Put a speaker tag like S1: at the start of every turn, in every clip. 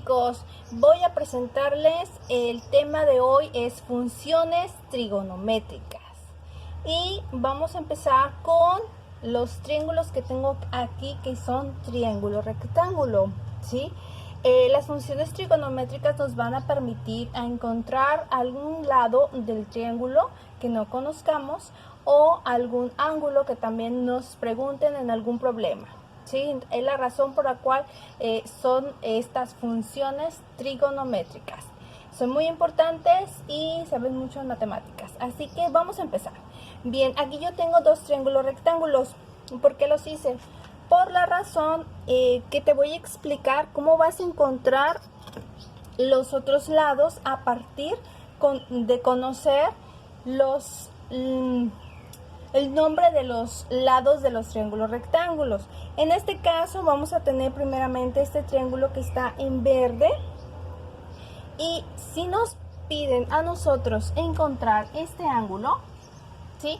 S1: chicos, voy a presentarles el tema de hoy es funciones trigonométricas y vamos a empezar con los triángulos que tengo aquí que son triángulo rectángulo, ¿sí? Las funciones trigonométricas nos van a permitir a encontrar algún lado del triángulo que no conozcamos o algún ángulo que también nos pregunten en algún problema. Sí, es la razón por la cual son estas funciones trigonométricas. Son muy importantes y se ven mucho en matemáticas. Así que vamos a empezar. Bien, aquí yo tengo dos triángulos rectángulos. ¿Por qué los hice? Por la razón que te voy a explicar cómo vas a encontrar los otros lados a partir de conocer el nombre de los lados de los triángulos rectángulos. En este caso vamos a tener primeramente este triángulo que está en verde. Y si nos piden a nosotros encontrar este ángulo, ¿sí?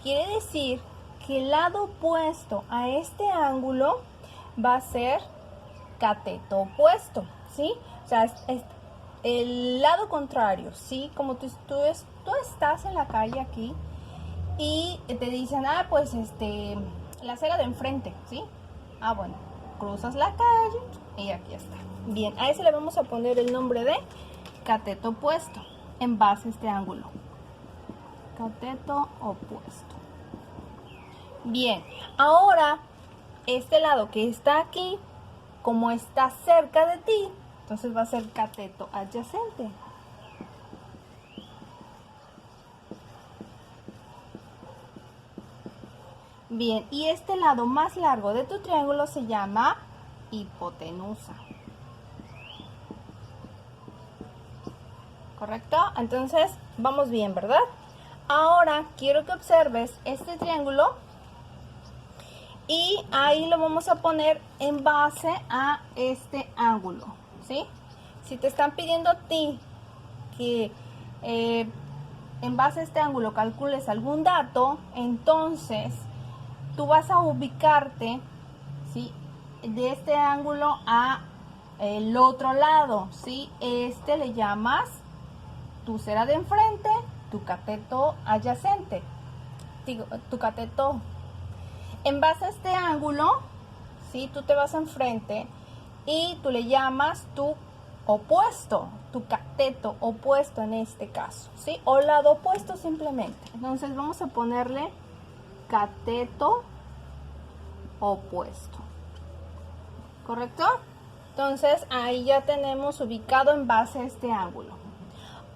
S1: Quiere decir que el lado opuesto a este ángulo va a ser cateto opuesto, ¿sí? O sea, es el lado contrario, ¿sí? Como tú estás en la calle aquí y te dicen, pues la acera de enfrente, ¿sí? Bueno, cruzas la calle y aquí está. Bien, a ese le vamos a poner el nombre de cateto opuesto en base a este ángulo. Cateto opuesto. Bien, ahora este lado que está aquí, como está cerca de ti, entonces va a ser cateto adyacente. Bien, y este lado más largo de tu triángulo se llama hipotenusa. ¿Correcto? Entonces, vamos bien, ¿verdad? Ahora quiero que observes este triángulo y ahí lo vamos a poner en base a este ángulo, ¿sí? Si te están pidiendo a ti que en base a este ángulo calcules algún dato, entonces tú vas a ubicarte, ¿sí? De este ángulo a el otro lado, ¿sí? Este le llamas tu cera de enfrente, tu cateto adyacente, tu cateto. En base a este ángulo, ¿sí? Tú te vas enfrente y tú le llamas tu opuesto, tu cateto opuesto en este caso, ¿sí? O lado opuesto simplemente. Entonces vamos a ponerle cateto opuesto. ¿Correcto? Entonces ahí ya tenemos ubicado en base a este ángulo.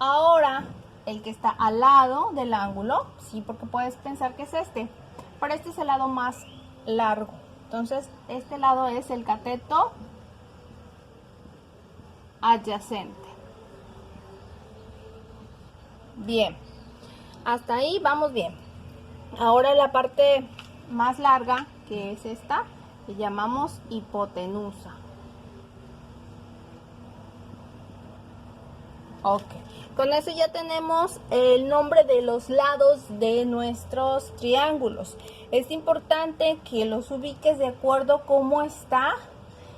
S1: Ahora, el que está al lado del ángulo, sí, porque puedes pensar que es este, pero este es el lado más largo. Entonces, este lado es el cateto adyacente. Bien, hasta ahí vamos bien. Ahora la parte más larga, que es esta, le llamamos hipotenusa. Ok, con eso ya tenemos el nombre de los lados de nuestros triángulos. Es importante que los ubiques de acuerdo a cómo está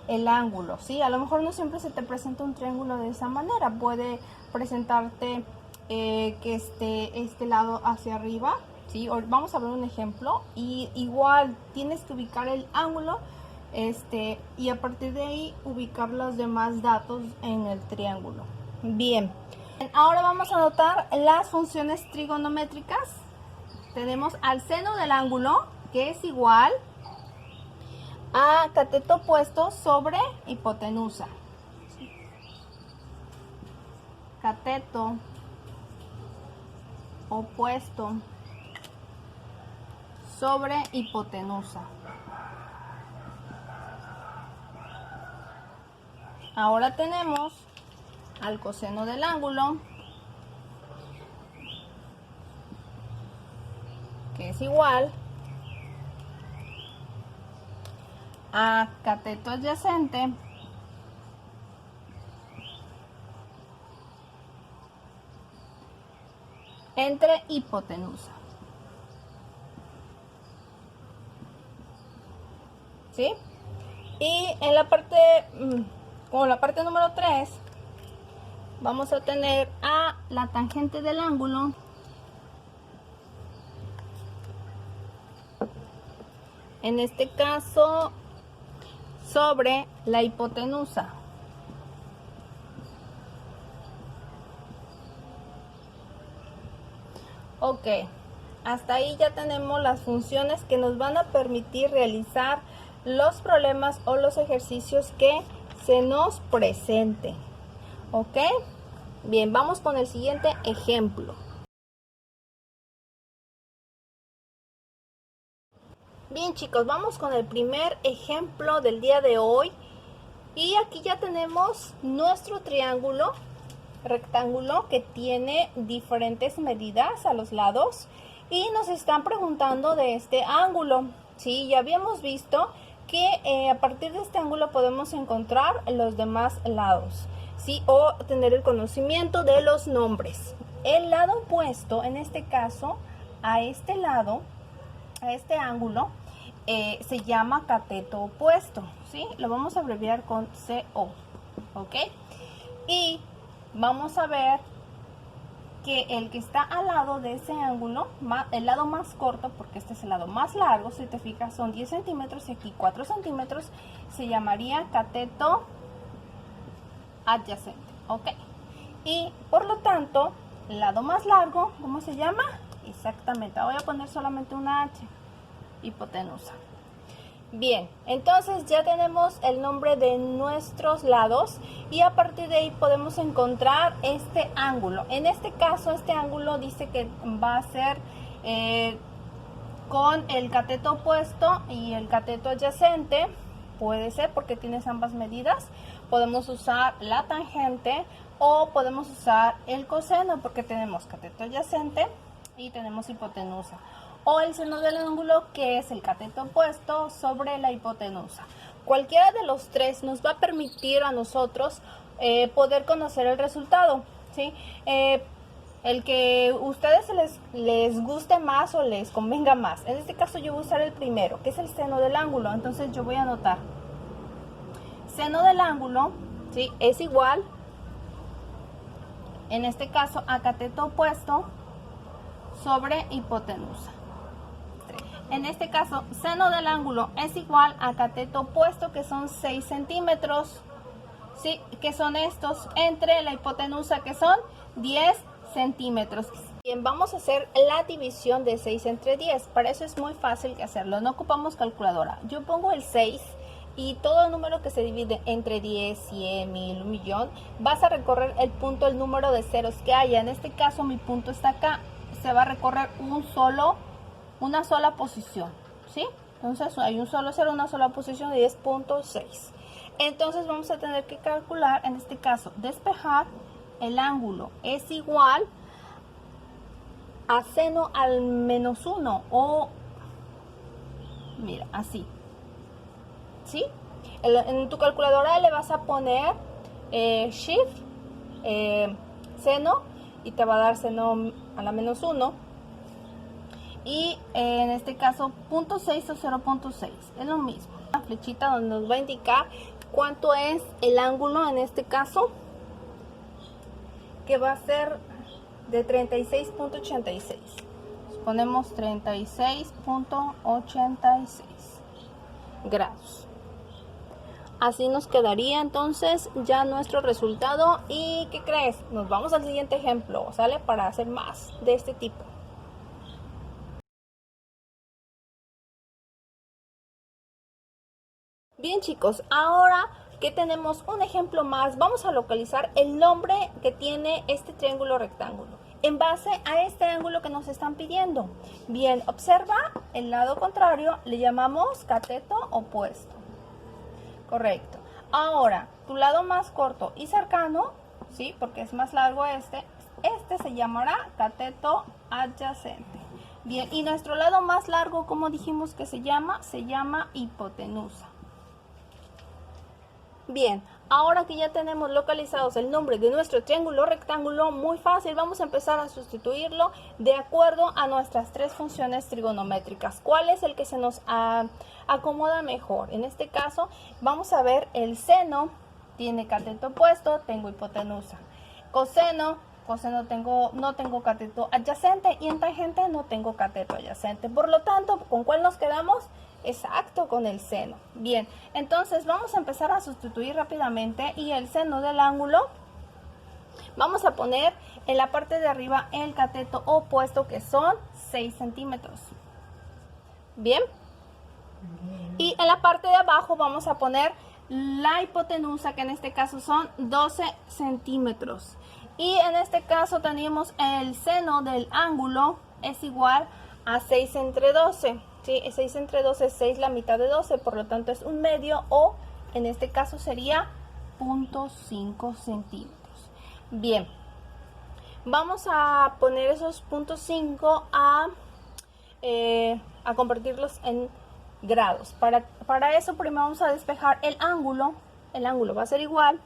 S1: el ángulo, ¿sí? A lo mejor no siempre se te presenta un triángulo de esa manera. Puede presentarte que esté este lado hacia arriba, ¿sí? Vamos a ver un ejemplo y igual tienes que ubicar el ángulo y a partir de ahí ubicar los demás datos en el triángulo. Bien, ahora vamos a notar las funciones trigonométricas. Tenemos al seno del ángulo, que es igual a cateto opuesto sobre hipotenusa. Cateto opuesto sobre hipotenusa. Ahora tenemos al coseno del ángulo, que es igual a cateto adyacente entre hipotenusa. ¿Sí? Y en la parte Como la parte número 3, vamos a tener a la tangente del ángulo en este caso sobre la hipotenusa. Ok, hasta ahí ya tenemos las funciones que nos van a permitir realizar los problemas o los ejercicios que se nos presenten. Ok, bien, vamos con el siguiente ejemplo. Bien chicos, vamos con el primer ejemplo del día de hoy. Y aquí ya tenemos nuestro triángulo rectángulo que tiene diferentes medidas a los lados. Y nos están preguntando de este ángulo. Sí, ya habíamos visto que a partir de este ángulo podemos encontrar los demás lados. Sí, o tener el conocimiento de los nombres. El lado opuesto, en este caso, a este lado, a este ángulo, se llama cateto opuesto, ¿sí? Lo vamos a abreviar con CO, ¿ok? Y vamos a ver que el que está al lado de ese ángulo, el lado más corto, porque este es el lado más largo, si te fijas, son 10 centímetros y aquí 4 centímetros, se llamaría cateto adyacente, ¿ok? Y por lo tanto, el lado más largo, ¿cómo se llama? Exactamente, voy a poner solamente una H, hipotenusa. Bien, entonces ya tenemos el nombre de nuestros lados y a partir de ahí podemos encontrar este ángulo. En este caso, este ángulo dice que va a ser con el cateto opuesto y el cateto adyacente. Puede ser porque tienes ambas medidas. Podemos usar la tangente o podemos usar el coseno porque tenemos cateto adyacente y tenemos hipotenusa. O el seno del ángulo, que es el cateto opuesto sobre la hipotenusa. Cualquiera de los tres nos va a permitir a nosotros poder conocer el resultado, ¿sí? El que a ustedes les guste más o les convenga más. En este caso yo voy a usar el primero, que es el seno del ángulo. Entonces yo voy a anotar seno del ángulo, ¿sí? Es igual, en este caso, a cateto opuesto sobre hipotenusa. En este caso, seno del ángulo es igual a cateto opuesto, que son 6 centímetros, ¿sí? Que son estos, entre la hipotenusa, que son 10 centímetros. Bien, vamos a hacer la división de 6 entre 10. Para eso es muy fácil que hacerlo, no ocupamos calculadora. Yo pongo el 6 y todo número que se divide entre 10, 100, 1000, 1.000.000, vas a recorrer el punto, el número de ceros que haya. En este caso mi punto está acá, se va a recorrer una sola posición, ¿sí? Entonces hay un solo cero, una sola posición de 10.6. Entonces vamos a tener que calcular, en este caso, despejar el ángulo. Es igual a seno al menos 1 o, mira, así, ¿sí? En tu calculadora le vas a poner shift, seno, y te va a dar seno a la menos 1. Y en este caso 0.6 o 0.6 es lo mismo. La flechita donde nos va a indicar cuánto es el ángulo en este caso, que va a ser de 36.86. Ponemos 36.86 grados. Así nos quedaría entonces ya nuestro resultado. ¿Y qué crees? Nos vamos al siguiente ejemplo, ¿sale? Para hacer más de este tipo. Bien chicos, ahora que tenemos un ejemplo más, vamos a localizar el nombre que tiene este triángulo rectángulo en base a este ángulo que nos están pidiendo. Bien, observa el lado contrario, le llamamos cateto opuesto. Correcto. Ahora, tu lado más corto y cercano, ¿sí? Porque es más largo este se llamará cateto adyacente. Bien, y nuestro lado más largo, ¿cómo dijimos que se llama? Se llama hipotenusa. Bien, ahora que ya tenemos localizados el nombre de nuestro triángulo rectángulo, muy fácil, vamos a empezar a sustituirlo de acuerdo a nuestras tres funciones trigonométricas. ¿Cuál es el que se nos acomoda mejor? En este caso, vamos a ver el seno tiene cateto opuesto, tengo hipotenusa. Coseno no tengo cateto adyacente, y en tangente no tengo cateto adyacente. Por lo tanto, ¿con cuál nos quedamos? Exacto, con el seno. Bien, entonces vamos a empezar a sustituir rápidamente, y el seno del ángulo vamos a poner en la parte de arriba el cateto opuesto, que son 6 centímetros. Bien. Y en la parte de abajo vamos a poner la hipotenusa, que en este caso son 12 centímetros. Y en este caso tenemos el seno del ángulo es igual a 6 entre 12. ¿Sí? 6 entre 12 es 6, la mitad de 12, por lo tanto es un medio, o en este caso sería 0.5 centímetros. Bien, vamos a poner esos 0.5 a convertirlos en grados. Para eso primero vamos a despejar el ángulo. El ángulo va a ser igual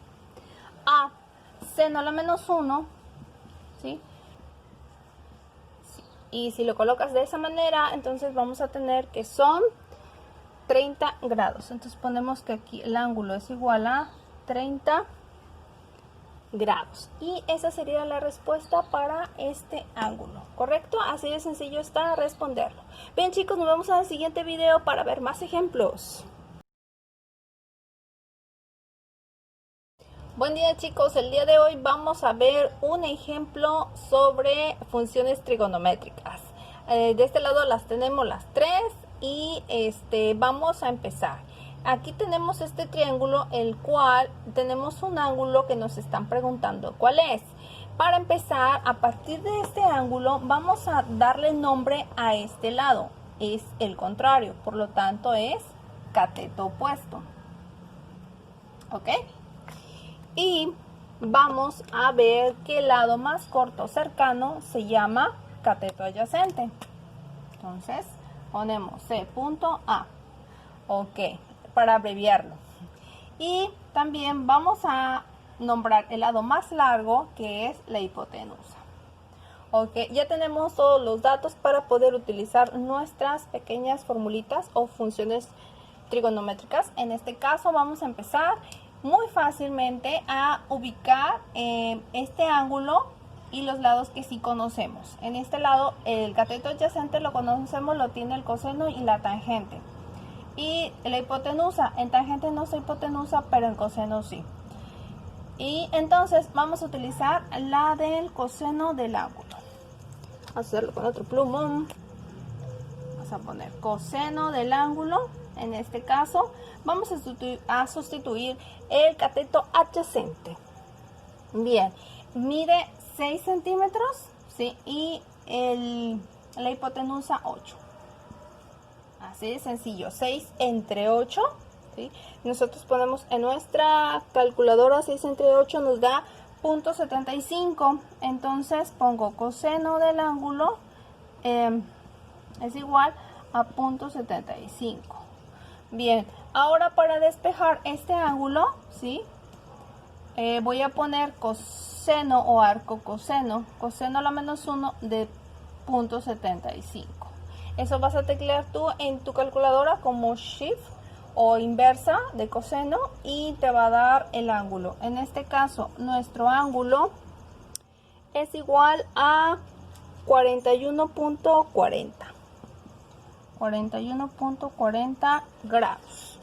S1: a seno a la menos 1, ¿sí? Y si lo colocas de esa manera, entonces vamos a tener que son 30 grados. Entonces ponemos que aquí el ángulo es igual a 30 grados. Y esa sería la respuesta para este ángulo, ¿correcto? Así de sencillo está responderlo. Bien, chicos, nos vemos en el siguiente video para ver más ejemplos. Buen día, chicos, el día de hoy vamos a ver un ejemplo sobre funciones trigonométricas. De este lado las tenemos las tres, y vamos a empezar. Aquí tenemos este triángulo, el cual tenemos un ángulo que nos están preguntando cuál es. Para empezar, a partir de este ángulo vamos a darle nombre a este lado, es el contrario, por lo tanto es cateto opuesto. ¿Ok? Y vamos a ver que el lado más corto cercano se llama cateto adyacente. Entonces ponemos C punto A. Ok, para abreviarlo. Y también vamos a nombrar el lado más largo, que es la hipotenusa. Ok, ya tenemos todos los datos para poder utilizar nuestras pequeñas formulitas o funciones trigonométricas. En este caso vamos a empezar muy fácilmente a ubicar este ángulo y los lados que sí conocemos. En este lado el cateto adyacente lo conocemos, lo tiene el coseno y la tangente. Y la hipotenusa, en tangente no soy hipotenusa, pero en coseno sí. Y entonces vamos a utilizar la del coseno del ángulo. Vamos a hacerlo con otro plumón. Vamos a poner coseno del ángulo. En este caso vamos a sustituir el cateto adyacente. Bien, mide 6 centímetros, ¿sí? Y la hipotenusa 8. Así de sencillo, 6 entre 8, ¿sí? Nosotros ponemos en nuestra calculadora 6 entre 8 nos da 0.75. Entonces pongo coseno del ángulo es igual a 0.75. Bien, ahora para despejar este ángulo, ¿sí? Voy a poner coseno o arco coseno a la menos 1 de 0.75. Eso vas a teclear tú en tu calculadora como shift o inversa de coseno, y te va a dar el ángulo. En este caso nuestro ángulo es igual a 41.40. 41.40 grados.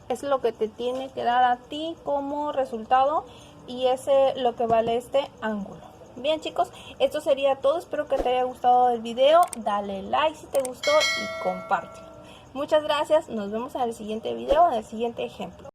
S1: Es lo que te tiene que dar a ti como resultado, y ese es lo que vale este ángulo. Bien, chicos, esto sería todo. Espero que te haya gustado el video. Dale like si te gustó y compártelo. Muchas gracias. Nos vemos en el siguiente video, en el siguiente ejemplo.